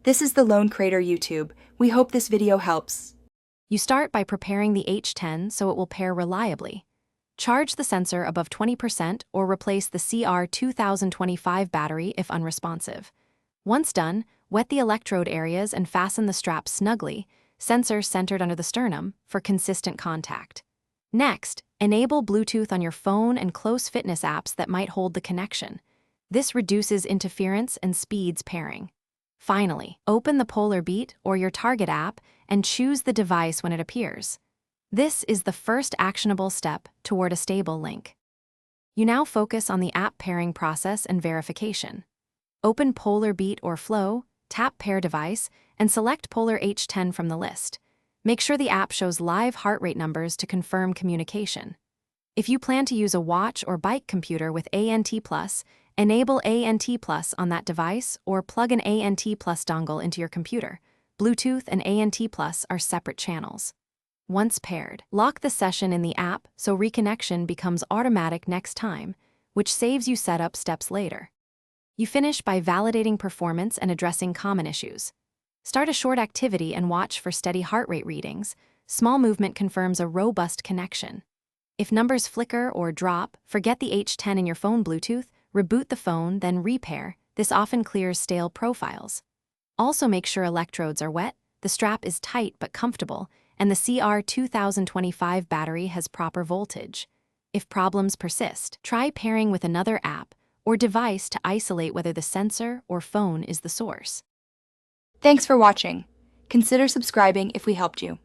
This is the Lone Crater YouTube. We hope this video helps. You start by preparing the H10 so it will pair reliably. Charge the sensor above 20% or replace the CR2025 battery if unresponsive. Once done, wet the electrode areas and fasten the strap snugly, sensor centered under the sternum, for consistent contact. Next, enable Bluetooth on your phone and close fitness apps that might hold the connection. This reduces interference and speeds pairing. Finally, open the Polar Beat or your target app and choose the device when it appears. This is the first actionable step toward a stable link. You now focus on the app pairing process and verification. Open Polar Beat or Flow, tap Pair Device, and select Polar H10 from the list. Make sure the app shows live heart rate numbers to confirm communication. If you plan to use a watch or bike computer with ANT+, enable ANT+ on that device or plug an ANT+ dongle into your computer. Bluetooth and ANT+ are separate channels. Once paired, lock the session in the app so reconnection becomes automatic next time, which saves you setup steps later. You finish by validating performance and addressing common issues. Start a short activity and watch for steady heart rate readings. Small movement confirms a robust connection. If numbers flicker or drop, forget the H10 in your phone Bluetooth, reboot the phone, then repair. This often clears stale profiles. Also make sure electrodes are wet, the strap is tight but comfortable, and the CR2025 battery has proper voltage. If problems persist, try pairing with another app or device to isolate whether the sensor or phone is the source. Thanks for watching. Consider subscribing if we helped you.